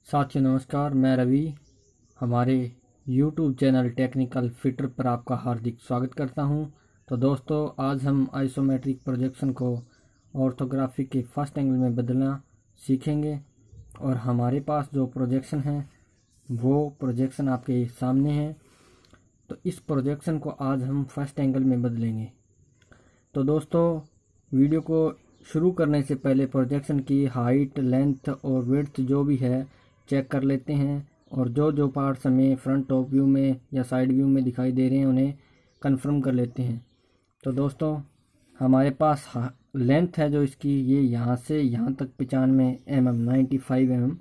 साथियों नमस्कार, मैं रवि हमारे YouTube चैनल टेक्निकल फिटर पर आपका हार्दिक स्वागत करता हूं। तो दोस्तों, आज हम आइसोमेट्रिक प्रोजेक्शन को ऑर्थोग्राफी के फर्स्ट एंगल में बदलना सीखेंगे और हमारे पास जो प्रोजेक्शन है वो प्रोजेक्शन आपके सामने है। तो इस प्रोजेक्शन को आज हम फर्स्ट एंगल में बदलेंगे। तो दोस्तों, वीडियो को शुरू करने से पहले प्रोजेक्शन की हाइट, लेंथ और विड्थ जो भी है चेक कर लेते हैं और जो जो पार्ट्स हमें फ्रंट टॉप व्यू में या साइड व्यू में दिखाई दे रहे हैं उन्हें कंफर्म कर लेते हैं। तो दोस्तों, हमारे पास लेंथ है जो इसकी, ये यहाँ से यहाँ तक 95 mm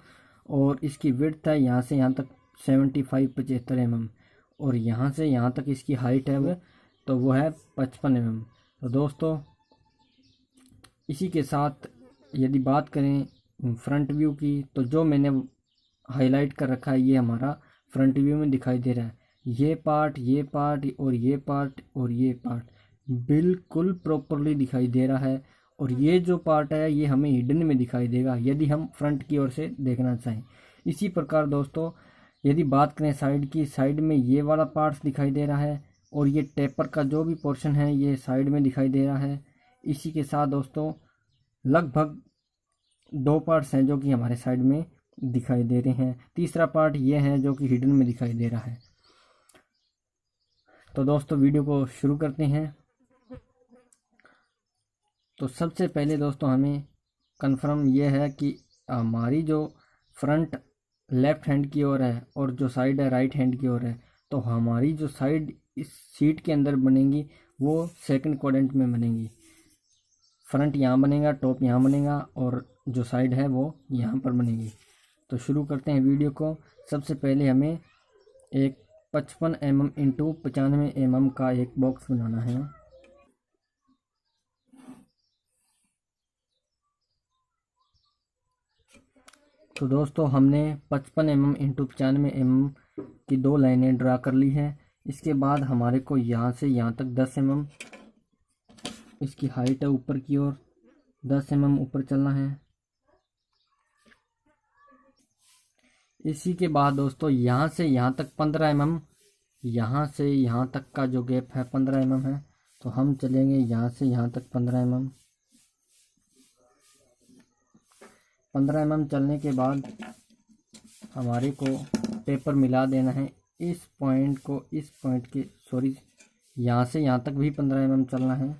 और इसकी विड्थ है यहाँ से यहाँ तक 75 mm और यहाँ से यहाँ तक इसकी हाइट है वो है 55 mm। तो दोस्तों, इसी के साथ यदि बात करें फ्रंट व्यू की, तो जो मैंने हाईलाइट कर रखा है ये हमारा फ्रंट व्यू में दिखाई दे रहा है। ये पार्ट और ये पार्ट और ये पार्ट बिल्कुल प्रॉपरली दिखाई दे रहा है और ये जो पार्ट है ये हमें हिडन में दिखाई देगा यदि हम फ्रंट की ओर से देखना चाहें। इसी प्रकार दोस्तों, यदि बात करें साइड की, साइड में ये वाला पार्ट्स दिखाई दे रहा है और ये टेपर का जो भी पोर्शन है ये साइड में दिखाई दे रहा है। इसी के साथ दोस्तों, लगभग दो पार्ट्स हैं जो कि हमारे साइड में दिखाई दे रहे हैं। तीसरा पार्ट ये है जो कि हिडन में दिखाई दे रहा है। तो दोस्तों, वीडियो को शुरू करते हैं। तो सबसे पहले दोस्तों, हमें कंफर्म ये है कि हमारी जो फ्रंट लेफ्ट हैंड की ओर है और जो साइड है राइट हैंड की ओर है। तो हमारी जो साइड इस सीट के अंदर बनेंगी वो सेकंड क्वाड्रेंट में बनेगी। फ्रंट यहाँ बनेगा, टॉप यहाँ बनेगा और जो साइड है वो यहाँ पर बनेगी। तो शुरू करते हैं वीडियो को। सबसे पहले हमें एक 55 mm इंटू 95 mm का एक बॉक्स बनाना है। तो दोस्तों, हमने 55 mm इंटू 95 mm की दो लाइनें ड्रा कर ली है। इसके बाद हमारे को यहाँ से यहाँ तक 10 mm इसकी हाइट है ऊपर की ओर, 10 mm ऊपर चलना है। इसी के बाद दोस्तों, यहाँ से यहाँ तक 15 mm, यहाँ से यहाँ तक का जो गैप है 15 mm है। तो हम चलेंगे यहाँ से यहाँ तक 15 mm। 15 mm चलने के बाद हमारे को टेपर मिला देना है इस पॉइंट को इस पॉइंट के, सॉरी, यहाँ से यहाँ तक भी 15 mm चलना है।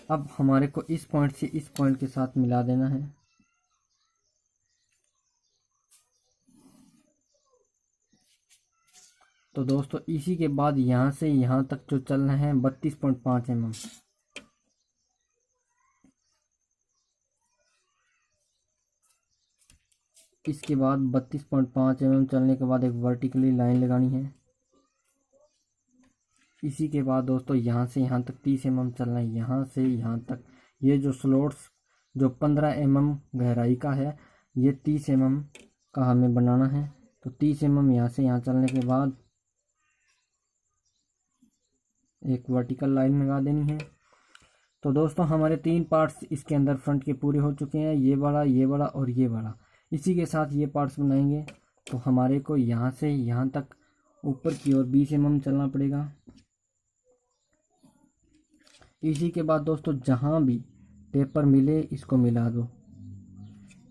अब हमारे को इस पॉइंट से इस पॉइंट के साथ मिला देना है। तो दोस्तों, इसी के बाद यहाँ से यहाँ तक जो चलना है 32.5 mm। इसके बाद 32.5 mm चलने के बाद एक वर्टिकली लाइन लगानी है। इसी के बाद दोस्तों, यहाँ से यहाँ तक 30 mm चलना है। यहाँ से यहाँ तक ये जो स्लॉट्स जो 15 mm गहराई का है ये 30 mm का हमें बनाना है। तो 30 mm यहाँ से यहाँ चलने के बाद एक वर्टिकल लाइन लगा देनी है। तो दोस्तों, हमारे तीन पार्ट्स इसके अंदर फ्रंट के पूरे हो चुके हैं, ये वाला और ये वाला। इसी के साथ ये पार्ट्स बनाएंगे। तो हमारे को यहाँ से यहाँ तक ऊपर की ओर 20 mm चलना पड़ेगा। इसी के बाद दोस्तों, जहाँ भी टेपर मिले इसको मिला दो।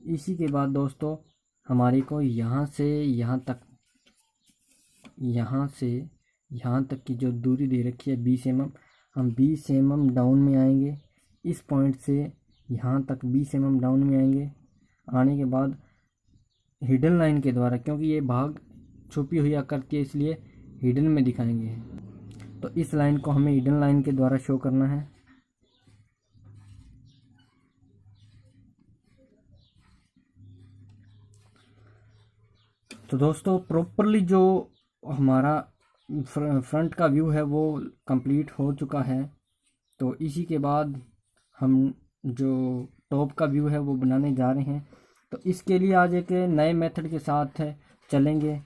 इसी के बाद दोस्तों, हमारे को यहाँ से यहाँ तक की जो दूरी दे रखी है 20 mm, हम 20 mm डाउन में आएंगे। इस पॉइंट से यहाँ तक 20 mm डाउन में आएंगे। आने के बाद हिडन लाइन के द्वारा, क्योंकि ये भाग छुपी हुई करती है इसलिए हिडन में दिखाएंगे। तो इस लाइन को हमें हिडन लाइन के द्वारा शो करना है। तो दोस्तों, प्रॉपरली जो हमारा फ्रंट का व्यू है वो कंप्लीट हो चुका है। तो इसी के बाद हम जो टॉप का व्यू है वो बनाने जा रहे हैं। तो इसके लिए आज एक नए मेथड के साथ चलेंगे।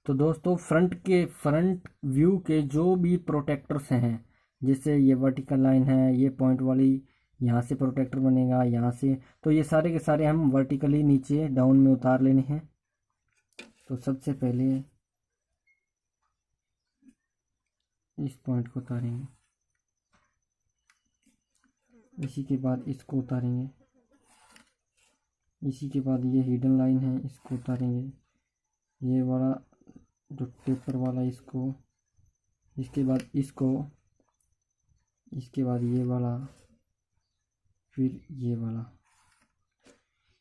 तो दोस्तों, फ्रंट व्यू के जो भी प्रोटेक्टर्स हैं जैसे ये वर्टिकल लाइन है, ये पॉइंट वाली, यहाँ से प्रोटेक्टर बनेगा, यहाँ से, तो ये सारे के सारे हम वर्टिकली नीचे डाउन में उतार लेने हैं। तो सबसे पहले इस पॉइंट को उतारेंगे, इसी के बाद इसको उतारेंगे, इसी के बाद ये हिडन लाइन है इसको उतारेंगे, ये वाला जो टेपर वाला इसको, इसके बाद इसको, इसके बाद ये वाला, फिर ये वाला।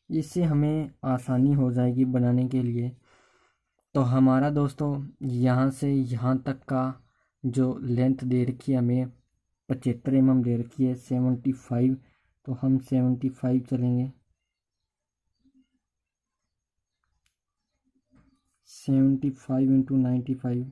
इससे हमें आसानी हो जाएगी बनाने के लिए। तो हमारा दोस्तों यहाँ से यहाँ तक का जो लेंथ दे रखी है हमें 75 mm दे रखी है, 75, तो हम 75 चलेंगे, 75 इंटू 95,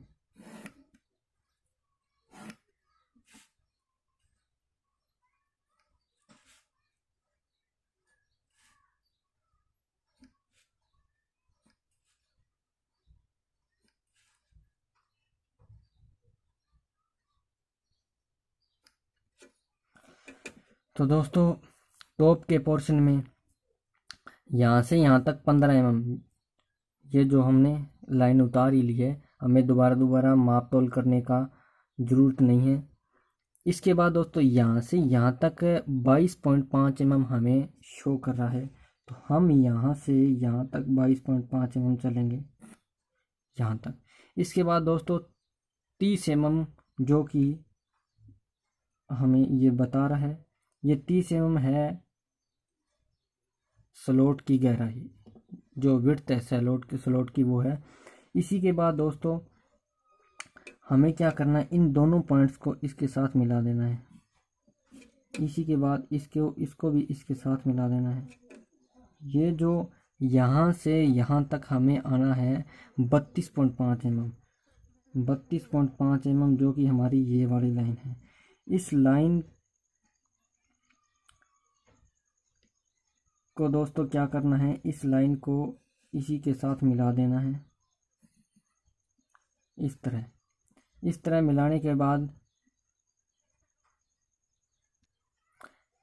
तो दोस्तों टॉप के पोर्शन में यहाँ से यहाँ तक 15 mm, ये जो हमने लाइन उतार ही ली है, हमें दोबारा माप तोल करने का ज़रूरत नहीं है। इसके बाद दोस्तों यहाँ से यहाँ तक 22.5 mm हमें शो कर रहा है, तो हम यहाँ से यहाँ तक 22.5 mm चलेंगे यहाँ तक। इसके बाद दोस्तों 30 mm जो कि हमें ये बता रहा है, ये 30 mm है स्लॉट की गहराई, जो विड्थ है स्लॉट की वो है। इसी के बाद दोस्तों हमें क्या करना है, इन दोनों पॉइंट्स को इसके साथ मिला देना है, इसी के बाद इसको भी इसके साथ मिला देना है। ये जो यहाँ से यहाँ तक हमें आना है 32.5 mm, 32.5 mm जो कि हमारी ये वाली लाइन है। इस लाइन को दोस्तों क्या करना है, इस लाइन को इसी के साथ मिला देना है, इस तरह मिलाने के बाद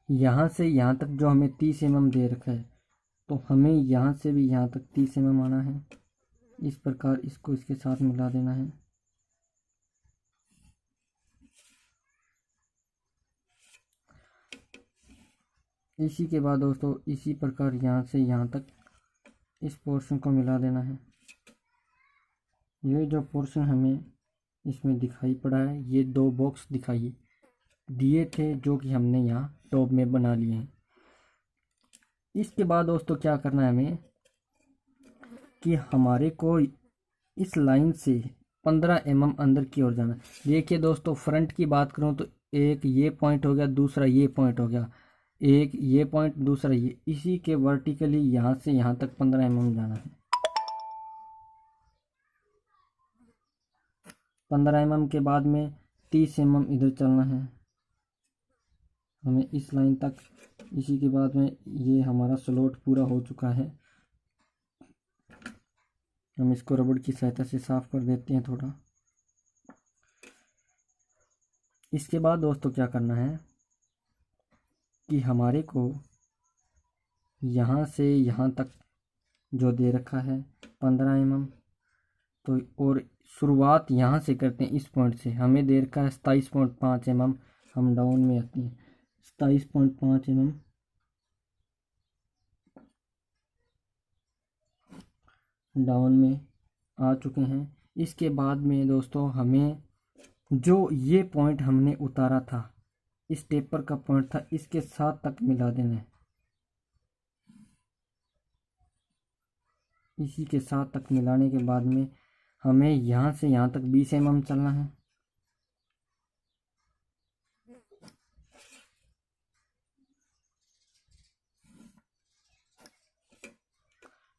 यहाँ से यहाँ तक जो हमें 30 mm दे रखा है, तो हमें यहाँ से भी यहाँ तक 30 mm आना है। इस प्रकार इसको इसके साथ मिला देना है। इसी के बाद दोस्तों इसी प्रकार यहाँ से यहाँ तक इस पोर्शन को मिला देना है। ये जो पोर्शन हमें इसमें दिखाई पड़ा है, ये 2 बॉक्स दिखाई दिए थे जो कि हमने यहाँ टॉप में बना लिए हैं। इसके बाद दोस्तों क्या करना है हमें कि हमारे को इस लाइन से 15 mm अंदर की ओर जाना है। देखिए दोस्तों फ्रंट की बात करूँ तो एक ये पॉइंट हो गया, दूसरा ये पॉइंट हो गया, एक ये पॉइंट, दूसरा ये, इसी के वर्टिकली यहाँ से यहाँ तक 15 mm जाना है। 15 mm के बाद में 30 mm इधर चलना है हमें इस लाइन तक। इसी के बाद में ये हमारा स्लॉट पूरा हो चुका है। हम इसको रबड़ की सहायता से साफ कर देते हैं थोड़ा। इसके बाद दोस्तों क्या करना है कि हमारे को यहाँ से यहाँ तक जो दे रखा है 15 mm, तो और शुरुआत यहाँ से करते हैं, इस पॉइंट से हमें दे रखा है 27.5 mm, हम डाउन में आते हैं 27.5 mm, डाउन में आ चुके हैं। इसके बाद में दोस्तों हमें जो ये पॉइंट हमने उतारा था, इस टेपर का पॉइंट था, इसके साथ तक मिला देना है, इसी के साथ तक मिलाने के बाद में हमें यहाँ से यहाँ तक 20 mm चलना है।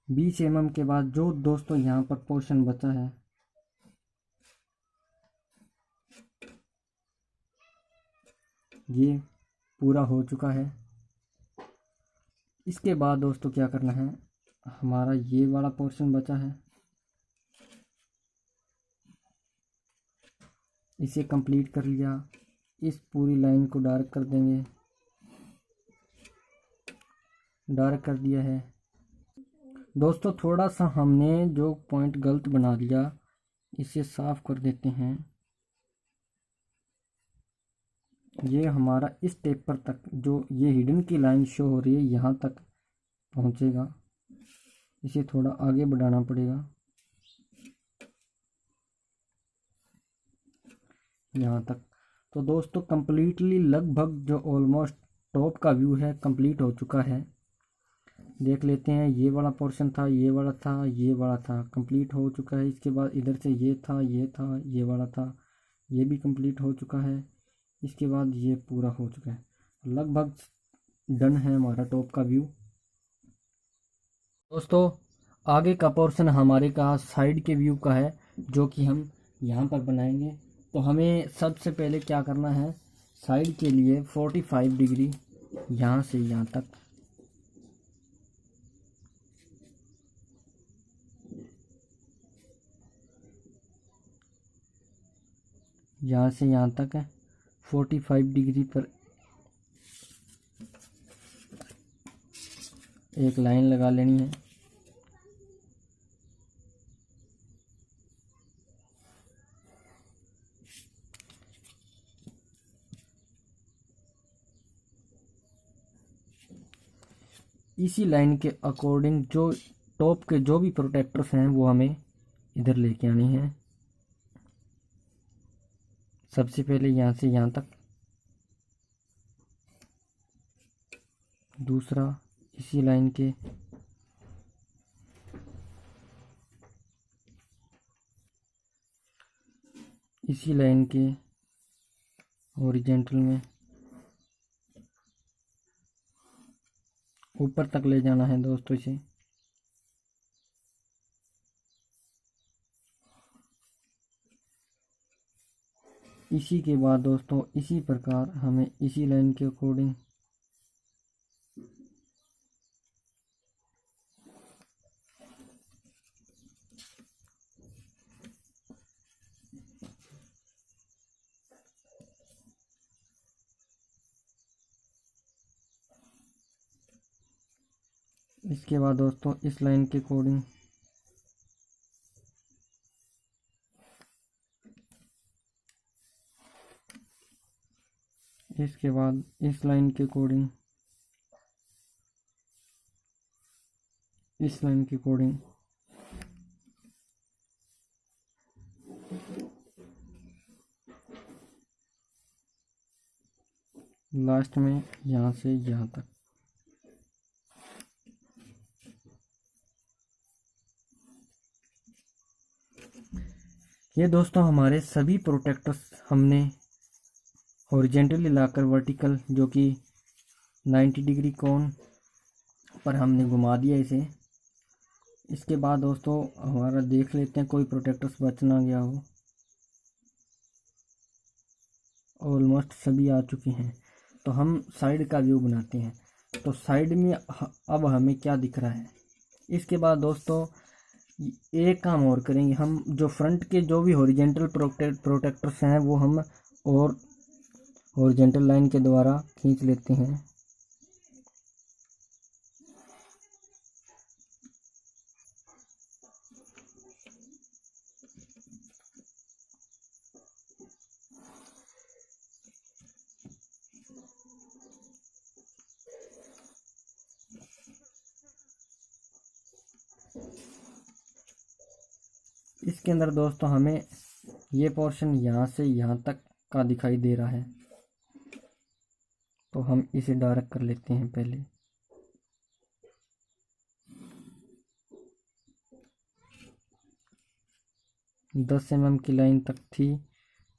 बीस mm के बाद जो दोस्तों यहाँ पर पोर्शन बचा है, ये पूरा हो चुका है। इसके बाद दोस्तों क्या करना है, हमारा ये वाला पोर्शन बचा है, इसे कंप्लीट कर लिया। इस पूरी लाइन को डार्क कर देंगे। डार्क कर दिया है दोस्तों। थोड़ा सा हमने जो पॉइंट गलत बना दिया, इसे साफ कर देते हैं। ये हमारा इस पेपर तक जो ये हिडन की लाइन शो हो रही है यहाँ तक पहुँचेगा। इसे थोड़ा आगे बढ़ाना पड़ेगा यहाँ तक। तो दोस्तों कंप्लीटली लगभग जो ऑलमोस्ट टॉप का व्यू है कंप्लीट हो चुका है। देख लेते हैं, ये वाला पोर्शन था, ये वाला था, ये वाला था, कंप्लीट हो चुका है। इसके बाद इधर से ये था, ये था, ये वाला था, ये भी कंप्लीट हो चुका है। इसके बाद ये पूरा हो चुका है। लगभग डन है हमारा टॉप का व्यू। दोस्तों आगे का पोर्शन हमारे का साइड के व्यू का है, जो कि हम यहाँ पर बनाएंगे। तो हमें सबसे पहले क्या करना है, साइड के लिए 45 डिग्री यहाँ से यहाँ तक, यहाँ से यहाँ तक है 45 डिग्री पर एक लाइन लगा लेनी है। इसी लाइन के अकॉर्डिंग जो टॉप के जो भी प्रोटेक्टर्स हैं वो हमें इधर लेके आनी है। सबसे पहले यहाँ से यहाँ तक, दूसरा इसी लाइन के, इसी लाइन के हॉरिजॉन्टल में ऊपर तक ले जाना है दोस्तों इसे। इसी के बाद दोस्तों इसी प्रकार हमें इसी लाइन के अकॉर्डिंग इसके बाद दोस्तों इस लाइन के अकॉर्डिंग इसके बाद इस लाइन के अकॉर्डिंग इस लाइन के अकॉर्डिंग लास्ट में यहाँ से यहाँ तक। ये दोस्तों हमारे सभी प्रोटेक्टर्स हमने हॉरिजॉन्टली लाकर वर्टिकल जो कि 90 डिग्री कोण पर हमने घुमा दिया इसे। इसके बाद दोस्तों हमारा देख लेते हैं कोई प्रोटेक्टर्स बच ना गया हो। ऑलमोस्ट सभी आ चुके हैं। तो हम साइड का व्यू बनाते हैं। तो साइड में अब हमें क्या दिख रहा है। इसके बाद दोस्तों एक काम और करेंगे, हम जो फ्रंट के जो भी हॉरिजॉन्टल प्रोटेक्टर्स हैं वो हम और हॉरिजॉन्टल लाइन के द्वारा खींच लेते हैं। इसके अंदर दोस्तों हमें ये पोर्शन यहाँ से यहाँ तक का दिखाई दे रहा है, तो हम इसे डार्क कर लेते हैं पहले। दस mm की लाइन तक थी,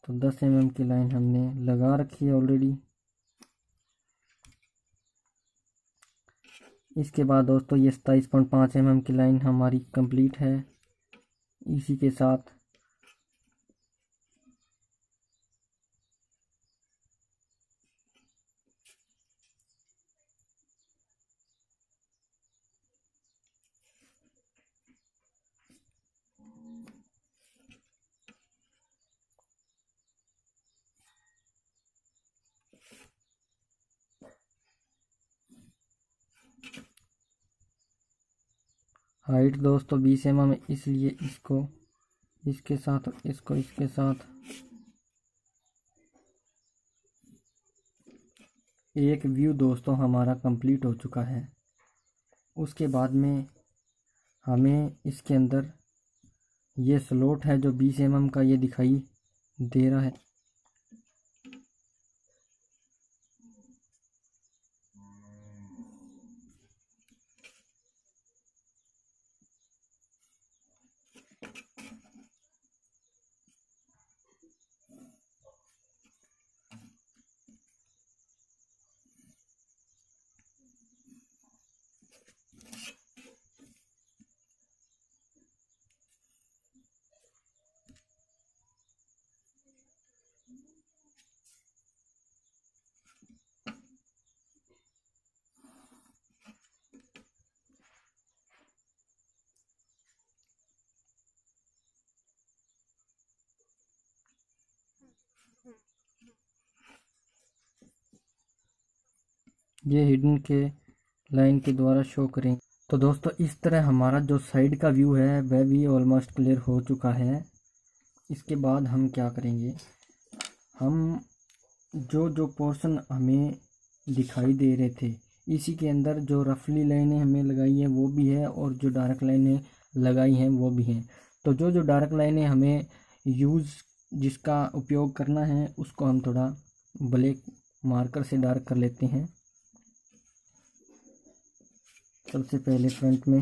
तो 10 mm की लाइन हमने लगा रखी है ऑलरेडी। इसके बाद दोस्तों ये 27.5 mm की लाइन हमारी कंप्लीट है। इसी के साथ हाइट दोस्तों 20 mm है, इसलिए इसको इसके साथ इसको इसके साथ एक व्यू दोस्तों हमारा कंप्लीट हो चुका है। उसके बाद में हमें इसके अंदर ये स्लॉट है जो 20 mm का ये दिखाई दे रहा है। ये हिडन के लाइन के द्वारा शो करें। तो दोस्तों इस तरह हमारा जो साइड का व्यू है वह भी ऑलमोस्ट क्लियर हो चुका है। इसके बाद हम क्या करेंगे, हम जो पोर्शन हमें दिखाई दे रहे थे इसी के अंदर जो रफली लाइनें हमें लगाई है वो भी है और जो डार्क लाइनें लगाई हैं वो भी हैं। तो जो डार्क लाइनें हमें जिसका उपयोग करना है उसको हम थोड़ा ब्लैक मार्कर से डार्क कर लेते हैं। सबसे पहले फ्रंट में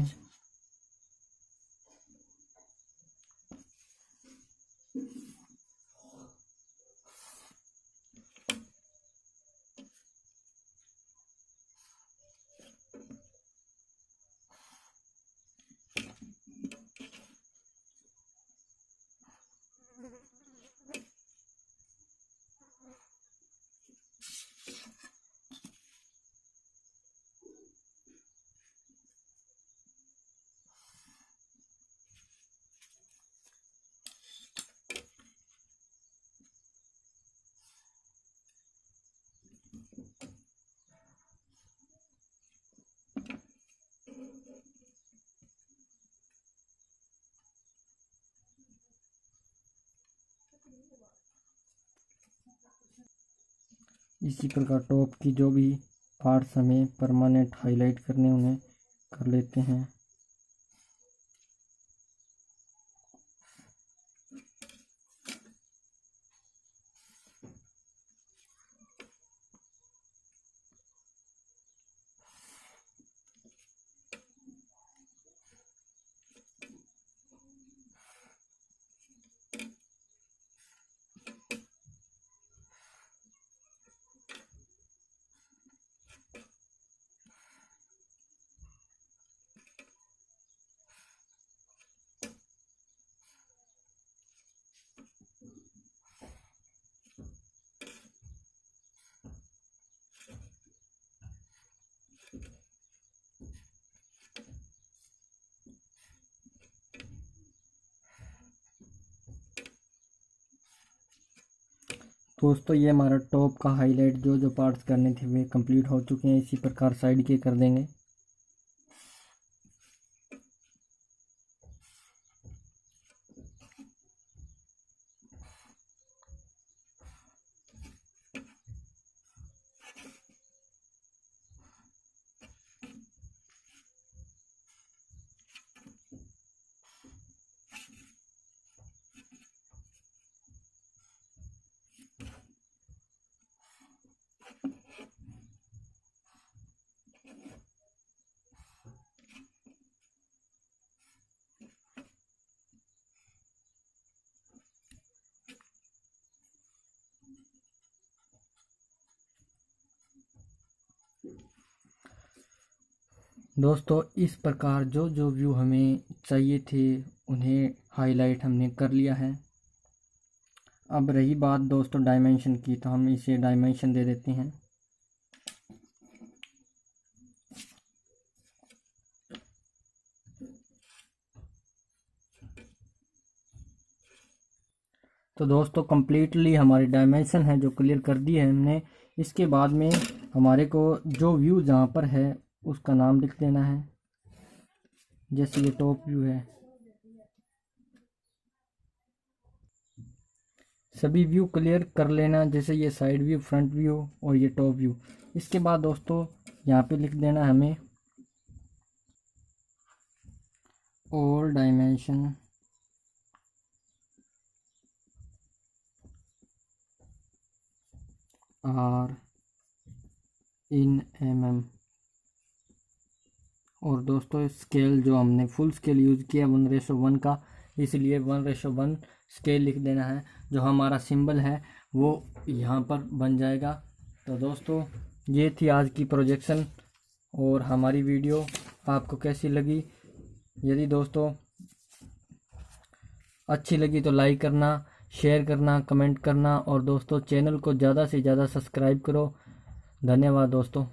इसी प्रकार टॉप की जो भी पार्ट्स हमें परमानेंट हाईलाइट करने उन्हें कर लेते हैं। दोस्तों ये हमारा टॉप का हाईलाइट जो पार्ट्स करने थे वे कंप्लीट हो चुके हैं। इसी प्रकार साइड के कर देंगे। दोस्तों इस प्रकार जो व्यू हमें चाहिए थे उन्हें हाईलाइट हमने कर लिया है। अब रही बात दोस्तों डायमेंशन की, तो हम इसे डायमेंशन दे देते हैं। तो दोस्तों कम्प्लीटली हमारी डायमेंशन है जो क्लियर कर दी है हमने। इसके बाद में हमारे को जो व्यू जहाँ पर है उसका नाम लिख देना है। जैसे ये टॉप व्यू है, सभी व्यू क्लियर कर लेना, जैसे ये साइड व्यू, फ्रंट व्यू और ये टॉप व्यू। इसके बाद दोस्तों यहाँ पे लिख देना हमें all dimension are in mm। और दोस्तों स्केल जो हमने फुल स्केल यूज़ किया 1:1 का, इसलिए 1:1 स्केल लिख देना है। जो हमारा सिंबल है वो यहाँ पर बन जाएगा। तो दोस्तों ये थी आज की प्रोजेक्शन और हमारी वीडियो आपको कैसी लगी। यदि दोस्तों अच्छी लगी तो लाइक करना, शेयर करना, कमेंट करना और दोस्तों चैनल को ज़्यादा से ज़्यादा सब्सक्राइब करो। धन्यवाद दोस्तों।